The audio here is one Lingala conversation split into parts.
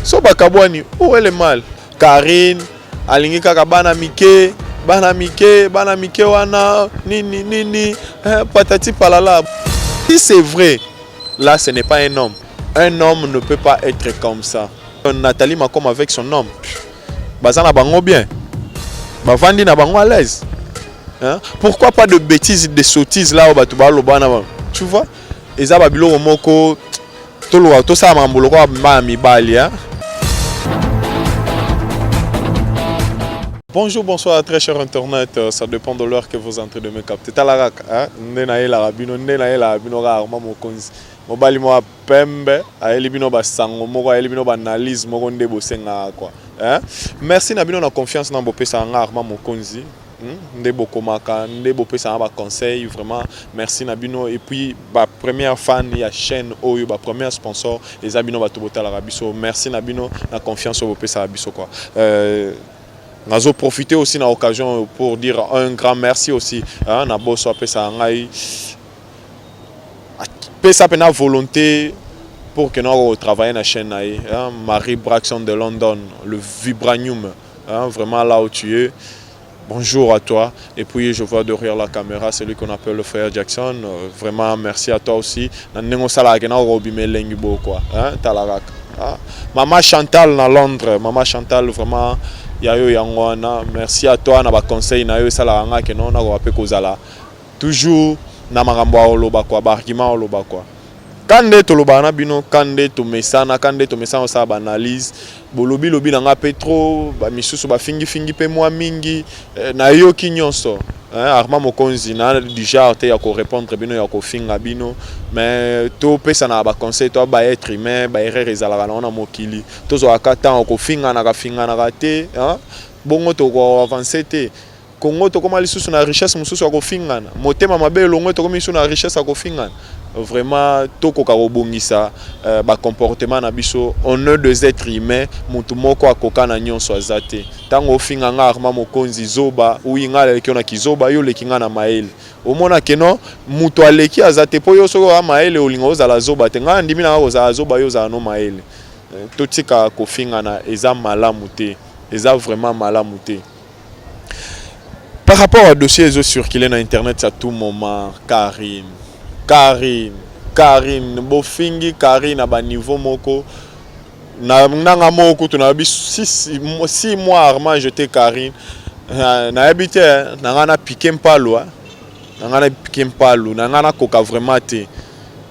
So bakabwani, où est le mal? Karine, alingi kaka bana mike wana, nini, patati palala. Si c'est vrai, là ce n'est pas un homme. Un homme ne peut pas être comme ça. Nathalie Macom avec son homme. Bazana bango bien. Bavandi na bango à l'aise. Hein? Pourquoi pas de bêtises, de sottises là où tu vois? Et ça babilo moko tout ça mambolo ko ba mi bali hein. Bonjour, bonsoir très chers internautes, ça dépend de l'heure que vous entrez de me capter. Talarak, hein? Ndenaye la rabino rarement mokonzi. Mobali mo pembe, aeli bino ba sango moko aeli bino ba analyse moko ndebo senga quoi. Hein? Merci na bino na confiance na bo pesa rarement mokonzi. Ndebo komaka, ndebo pesa ba conseil vraiment. Merci na bino et puis ba première fan ya chaîne Oyo, ba premier sponsor les abino ba tobota la rabiso. Merci na bino na confiance au pesa rabiso quoi. Nous avons profité aussi de l'occasion pour dire un grand merci aussi. Na bosso a pesa ngai. Pesa pena volonté pour que nous travaillions dans la chaîne. Marie Braxton de London, le Vibranium. Vraiment là où tu es. Bonjour à toi. Et puis je vois derrière la caméra celui qu'on appelle le frère Jackson. Vraiment merci à toi aussi. Maman Chantal dans Londres. Maman Chantal vraiment. Merci à toi na ba conseil na yo sala nga ke non na ko pe kozala toujours na makambo a oloba kwa ba argument oloba kwa kande to loba na bino kande to mesana sa ba analyse bolobi lobi na nga petro ba misusu ba fingi pe moi mingi na yo kinyonso Armand Mokonzi na déjà te ya ko répondre bino ya ko finga bino mais to pesa na ba conseil to ba être humain ba erreur ezala na mokili to zo akata ko finga na te hein bongo to ko avancer te Congo to koma lisusu na richesse mususu ya ko finga motema mabe longo to komi su na richesse ya ko finga vraiment toko ka robongisa ba comportement na biso honneur des êtres humains mutu moko akoka na nyonso azate tango finga nga Armand Mokonzi zoba uinga leki na kizoba yo leki nga na maele omona keno mutu aleki azate po yo soko a maele olinga ozala zoba te nga ndimi na ozala zoba yo za no maele totika ko finga na eza malamu te eza vraiment malamu te. Par rapport au dossier qui est circulé sur internet à tout moment, Karine, bofingi Karine à bas niveau moko. Nanga moko tu n'as 6 mois Armand jeté Karine. Na habité nanga piqué mpalo, nanga piqué mpalo, nanga koka vraiment te,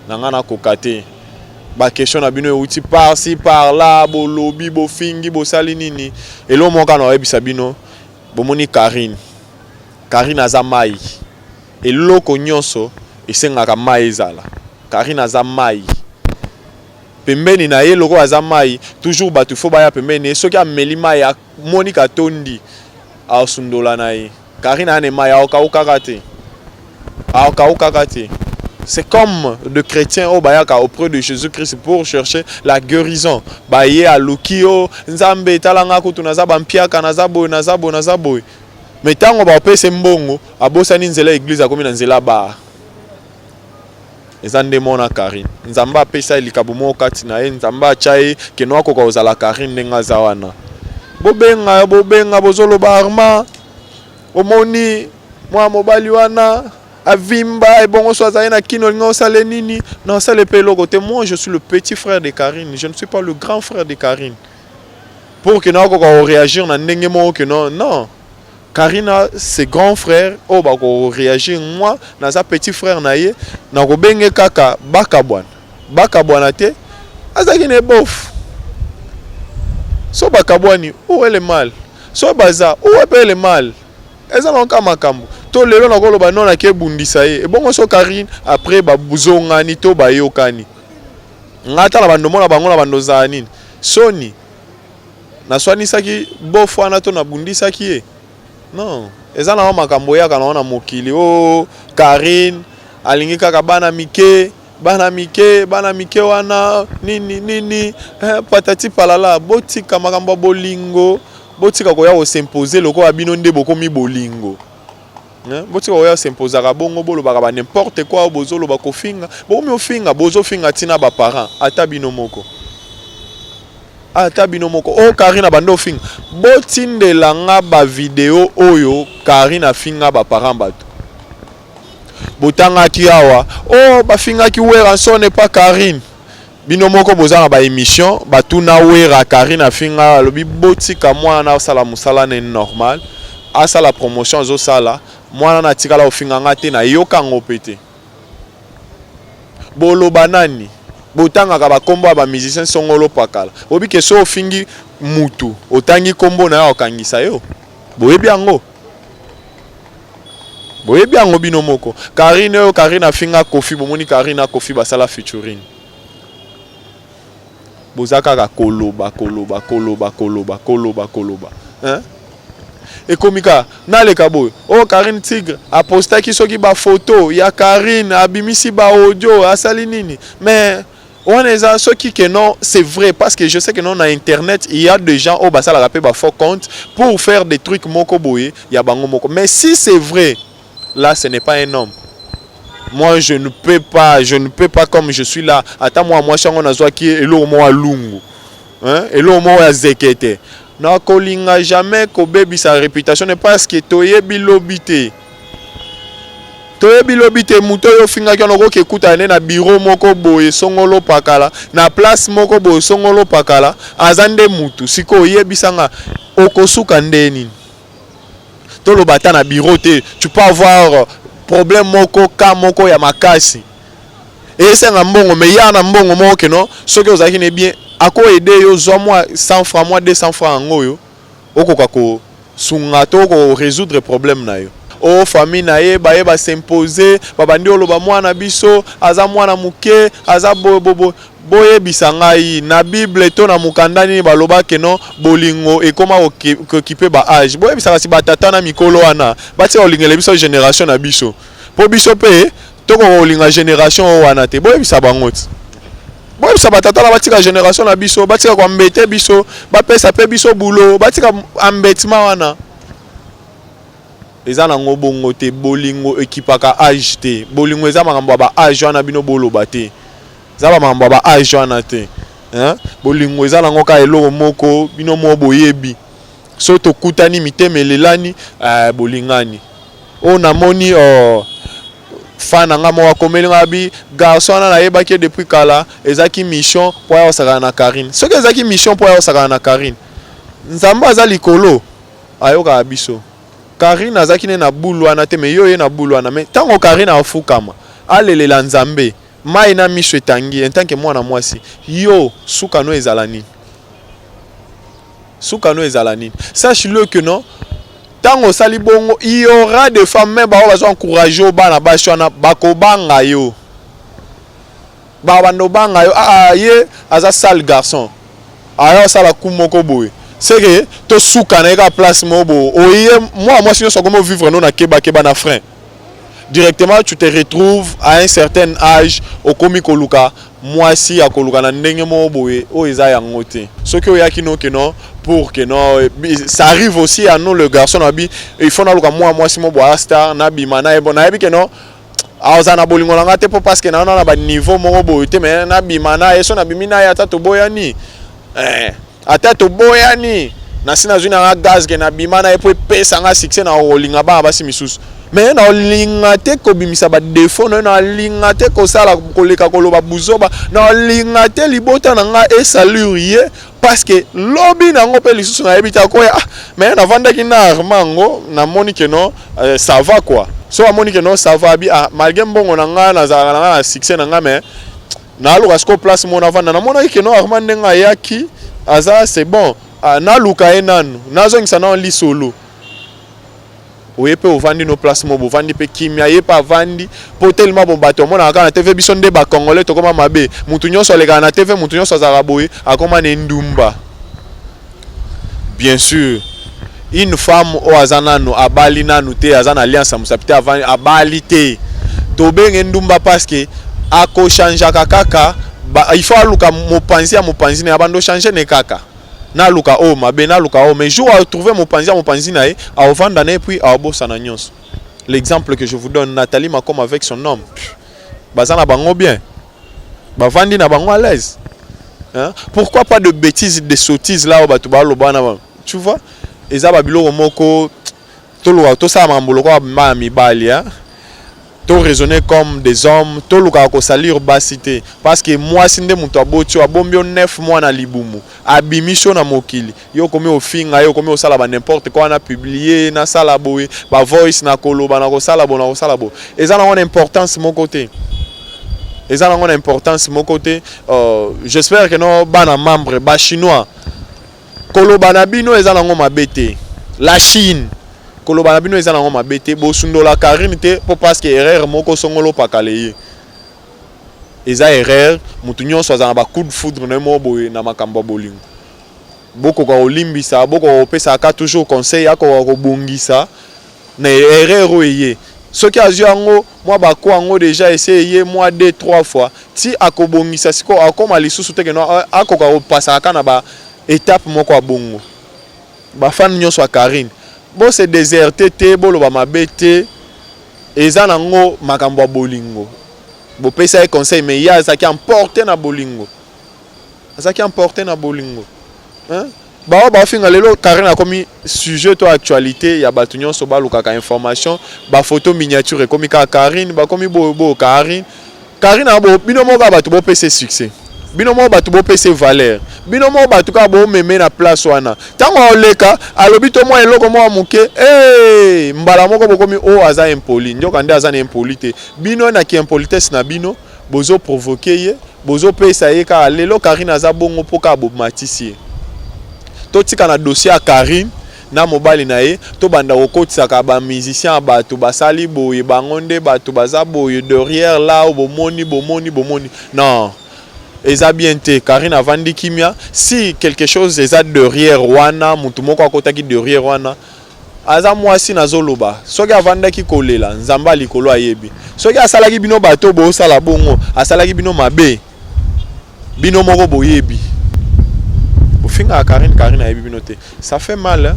nanga koka te. Ba question na bino outil par ci par là, bo lobby, bo fingi, bo sali nini. Et l'homme moka na ebisa bino, bo moni Karine aza mai et loko nyonso esengaka mai ezala. Karine aza mai pembeni na ye loko aza mai toujours batu fo baya pembeni soki ameli mai moni katondi asundola na ye. Karine ane mai aoka te. C'est comme de chrétiens au bayaka auprès de Jésus-Christ pour chercher la guérison. Baye a lukio nzambe talanga kutu nazaba mpiaka nazabo. Mais tant qu'on va passer mbongo, abosani nzela église akomi na nzela ba. Ezande mona Karine. Nzamba pesa elikabu mo kati na ye nzamba chaye keno akoka ozala Karine ndenga zawana. Bobenga bozolo ba Armand. Omoni mwa mobali wana avimba et bongo soza na kino linga osale nini na osale pelo côté moi je suis le petit frère de Karine, je ne suis pas le grand frère de Karine. Pour que na akoka réagir na ndenge mo que non. Karina, ses grands frères, oh bah réagir moi, na sa petit frère naie, na ko benge kaka bakabwana te, azaki ne bof. So bakabwani, où est le mal? So baza, où est le mal? Eza lonka makambo. To lelo na ko loba non na ke bundisa ye. E bongo so Karine après ba buzongani to ba yokani. Ngata na bando mona bango na bando za nini? Soni. Na swani saki bof wana to na bundisa ki ye. Non, eza na makambo ya kana na mokili o Karine alingi kaka bana mike wana nini patati palala botika makambo bolingo botika ko ya ko s'imposer loko abino nde bokomi bolingo botika ko ya s'imposer ka bongo bolo ba n'importe quoi bozolo ba ko finga bokomi ofinga bozo finga tina ba parents ata bino moko ata bino moko o Karine bando finga botindela nga ba video oyo Karine afinga ba parents bato botanga ki awa o ba finga ki wera so n'est pas Karine bino moko bozanga ba émission batuna wera Karine afinga lobi botika mwana sala musala ne normal asa la promotion zo sala mwana na tikala ofinga nga te na yoka ngopete bolo banani botanga ka ba kombo ba musicien songolo pakala obi ke so ofingi mutu otangi kombo na yo kangisa yo boyebi yango bino moko Karine yo Karine afinga Kofi bomoni Karine Kofi basala featuring bozaka ka koloba hein ekomika naleka boy o Karine Tigre apostaki soki ba photo ya Karine abimisi ba audio asali nini mais on est à ceux qui que non c'est vrai parce que je sais que non na internet il y a des gens au basala rapé ba faux compte pour faire des trucs moko boye ya bango moko mais si c'est vrai là ce n'est pas un homme. Moi je ne peux pas comme je suis là attends moi chango na zwa ki elo mo alungu hein elo mo ya zekete na kolinga jamais ko baby sa réputation n'est parce que toyebi lobité muto yo finga ki onoko ke kuta ne na bureau moko boye songolo pakala na place moko boye songolo pakala azande mutu siko yebisanga okosuka ndeni to lo bata na bureau te tu peux avoir problème moko ka moko ya makasi et c'est un mbongo mais ya na mbongo moko ke non soki ozaki ne bien ako aider yo zo moi 100 francs moi 200 francs ngoyo okoka ko sunga to ko résoudre problème na yo o famille na ye ba s'imposer babandi oloba mwana biso aza mwana muke aza bobo boye bisangai na bible to na mukandani baloba ke non bolingo ekoma okipe ba âge boye bisaka si batata na mikolo wana bati olingele biso génération na biso po biso pe to ko olinga génération wana te boye bisa bangoti boye bisa batata la batika génération na biso batika kwa mbete biso ba pesa pe biso boulot batika ambetima wana eza nango bongo te bolingo ekipaka âge te bolingo eza makambo ba âge wana bino boloba te eza makambo ba âge wana te hein bolingo eza nango ka eloko moko bino mo boyebi so to kutani mitemelelani bolingani o namoni fana nga mo akomelinga bi garçon na yebaki depuis kala ezaki mission po ya osaka na Karine soki ezaki mission po ya osaka na Karine nzamba aza likolo ayoka biso Karine azaki ne na bulu wana te me yo ye na bulu wana mais tango Karine afukama alelela nzambe mai na miso etangi en tant que mwana mwasi yo suka no ezala nini sache-le que non tango sali bongo il y aura des femmes mais ba encourager au bana ba shona bakobanga yo ba bando banga yo ye aza sale garçon ayo sala kumoko boy c'est que to souka na ka place mobo oye moi si on comment vivre non na keba na frein directement tu te retrouves à un certain âge au komi koluka moi si akoluka na ndenge mobo o eza yango te ce que oyaki no que non pour que non ça arrive aussi à nous le garçon abi il faut na luka moi si mobo star na bima na ebo na ebi que non azana bolingo na ngate po parce que na ba niveau mobo te mais na bima na eso na bimina ya tato boyani ata to boyani na sina zuna nga gaz ke na bimana epo pesa nga succès na olinga ba basi misusu mais na olinga te ko bimisa ba défaut na olinga te ko sala koleka koloba buzoba na olinga te libota na nga esalurie parce que lobby na ngo pe lisusu na ebita ko ya mais na vanda ki na armango na moni que non ça va quoi so a moni que non ça va bien malgré mbongo na nga na zala na succès na nga mais na luka sko place mo na vanda na mona que non armande nga yaki aza c'est bon na luka enanu nazongisa na li solo oyepe ovandi no place mo bovandi pe kimia yepa vandi po tellement bon bato mona kana TV biso nde ba congolais to koma mabe mutu nyonso leka na TV mutu nyonso azaka boye akoma ne ndumba bien sûr une femme o azana no abali nanu te azana alliance musapite avant abali te to benge ndumba parce que ako chanja kaka il faut aluka mopanzi na bando changer ne kaka na luka o mabe na luka o mais jour à trouver mopanzi na e a vendre na puis a bossa na nyonso. L'exemple que je vous donne, Nathalie Macom avec son homme bazana bango bien bavandi na bango à l'aise Hein? Pourquoi pas de bêtises, de sottises là où tu vois? Et ça va bilo moko tout ça mamboloko ma mi bali hein. To raisonner comme des hommes, to luka ko salir basité parce que moi sinde muto aboti abombio 9 mois na libumu abimisho na mokili yo komi ofinga yo komi osala ba n'importe quoi na publier na sala boye ba voice na koloba na ko sala bo et ça na une importance mon côté. Et ça a une importance de mon côté. J'espère que nos membres ba chinois Kolobanabino et Zalango mabete. La Chine Kolobanabino et Zalango mabete. Bosundo la Karine pour parce que erreur moko songolo pakale. Et ça erreur mutunyo soit un coup de foudre na moboye na makamba bolingo. Boko ko olimbisa boko opesa ka toujours conseil ako ko bongisa na erreur oyé. Ce qui a joué en haut, moi, j'ai déjà essayé, moi, 2-3 fois. Si akobongisa siko akoma lisusu te que non akoka passer kana ba étape moko abongo. Ba fan nyonso Karine. Bo se déserté te bolo ba mabete eza nango makambo bolingo. Bo pesa conseil mais ya ça qui emporté na bolingo. Ça qui emporté na bolingo. Hein? Ba finga lelo Karine a commis sujet to actualité ya batunyon so ba lukaka information ba photo miniature komi ka Karine ba komi bo Karine a bo bino mo ba to bo pese succès bino mo ba to bo pese valeur bino mo ba to ka bo meme na place wana tango oleka alobi to mo eloko mo amuke mbala moko bo komi o aza impoli ndoka nde aza na impolite bino na ki impolitesse na bino bozo provoquer ye bozo pesa ye ka lelo Karine aza bongo poka bo matisier. To tika na dossier à Karine na mobile na ye to banda okotisa ka ba musicien bato basali boye bangonde bato baza boye derrière là au bomoni non eza bien te Karine avandi kimia si quelque chose eza derrière wana mutu moko akotaki derrière wana aza mwasi nazoloba soki avandaki kolela nzamba likolo ayebi soki asalaki bino bato bo sala bongo asalaki bino mabe bino moko boyebi. Finga Karine a binoté. Ça fait mal hein?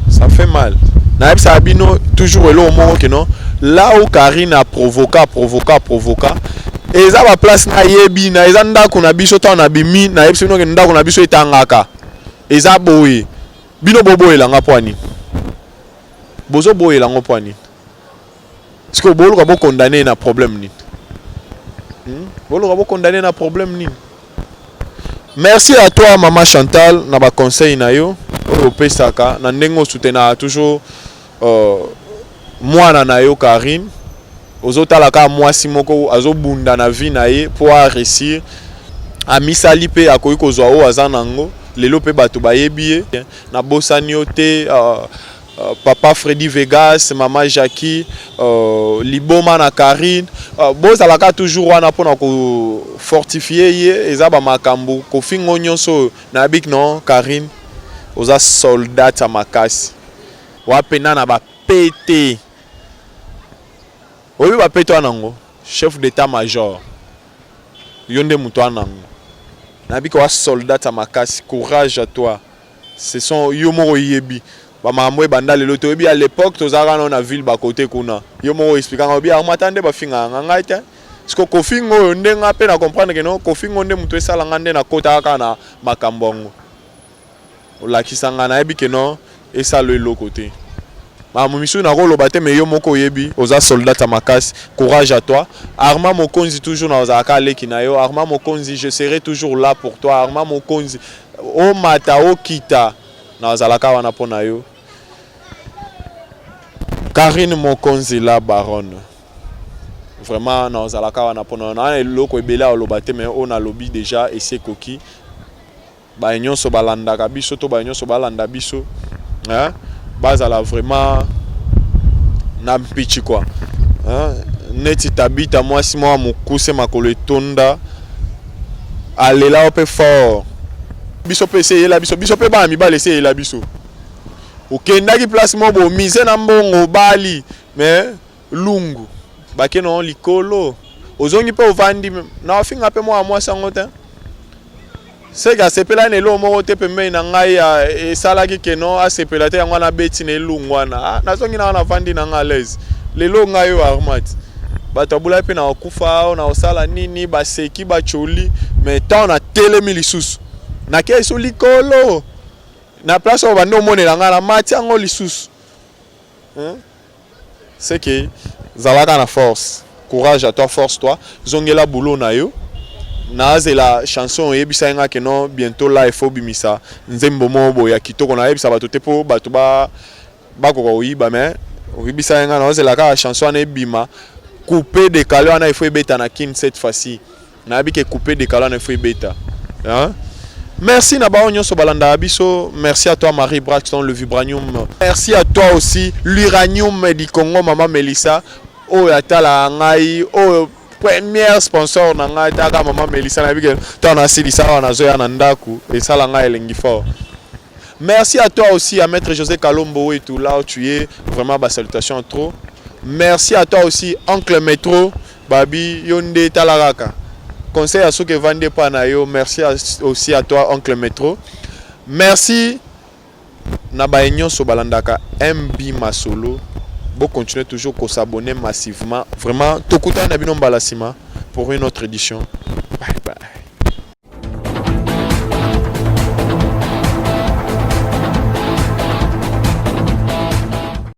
Ça fait mal. Naïb Sabino toujours là au moment que non. Là où Karine a provoqué. Et ça va place na yebi na ezanda kuna biso ta na bimi na yeb sino ke nda kuna biso etangaka. Et ça boye. Bino bobo elanga poani. Bozo boye elanga poani. Est-ce que bolo ka bo condamner na problème ni? Bolo ka bo condamner na problème ni? Merci à toi maman Chantal na ba conseil na yo o pesaka na ndengo soutenir toujours mwana na yo Karine ozotala ka mwasi moko azobunda na vie na ye pour réussir a misali pe akoyi kozwa o azanango lelo pe bato bayebi na bosani ote papa Freddy Vegas, maman Jackie, Liboma na Karine, bozalaka toujours wana pona ko fortifier ye ezaba makambo ko fingo nyonso na bik non Karine oza soldat à makasi. Wa pena na ba pété. Obi ba péto nango, chef d'état-major. Yonde muto nango. Na bik wa soldat à makasi, courage à toi. Ce sont yomo yebi. Mamwe banda lelo to bi à l'époque tozaka na ville ba côté kuna yo mo expliquant bi armatande ba finga ngaita parce que kofingo ndenga pe na comprendre que non kofingo nde muto esala ngande na kota ka na makambongo la kisanga na ebi que non et ça le côté mamu misu na ko lobate mais yo moko yebi oza soldat à makasi courage à toi Arma Mokonzi toujours na ozaka leki na yo Arma Mokonzi je serai toujours là pour toi Arma Mokonzi o mata o kita na ozalaka wana pona yo Karine Mokonzi la baronne. Vraiment, non, zalaka wana pona na eloko ebela olobate mais on a lobby déjà et c'est coquille. Ba nyonso balanda ka biso to ba nyonso balanda biso. Hein? Bazala vraiment na mpichi quoi. Hein? Neti tabita moi si moi mukuse makolo etonda. Alela ope fort. Biso pe essayer la biso pe ba mi ba laisser la biso. Okendaki place mo bo mise na mbongo bali mais lungu bake non likolo ozongi pe ovandi na finga pe moi sango te c'est que sepela ne lo mo te pe me na ngai e salaki ke non a sepela te ngwana beti ne lungu wana na zongi na vandi na ngalaise le lo ngai o armat bato abula pe na okufa na osala nini baseki bacholi mais tant na telemi lisusu na keso likolo na place au bando monela nga na mati yango lisusu c'est que zalaka na force courage à toi force toi zongela boulot na yo na la chanson yebisa nga que non bientôt là il faut bimisa nzembo mobo ya kitoko na yebisa bato te po bato ba ko oyiba mais yebisa nga na la ka chanson na bima couper décaler on a il faut beta na kin cette fois-ci na bi que couper décaler na il faut beta hein. Merci Nabao Nyonso Balanda Abiso, merci à toi Marie Braxton le vibranium. Merci à toi aussi l'uranium du Congo maman Melissa. Oh yatala ngai oh premier sponsor na ngai taka maman Melissa na bike ton asilisa na zoya na ndaku et ça la ngai elengi fort. Merci à toi aussi à maître José Kalombo et tout là où tu es vraiment ba salutation trop. Merci à toi aussi oncle Métro Babi Yonde Talaraka. Conseil à ceux qui vendent pas nayo, merci aussi à toi oncle Métro. Merci Nabaenyon Sobalandaka MB Masolo. Bon continuez toujours à s'abonner massivement. Vraiment, Tokuta Nabino Balasima pour une autre édition. Bye bye.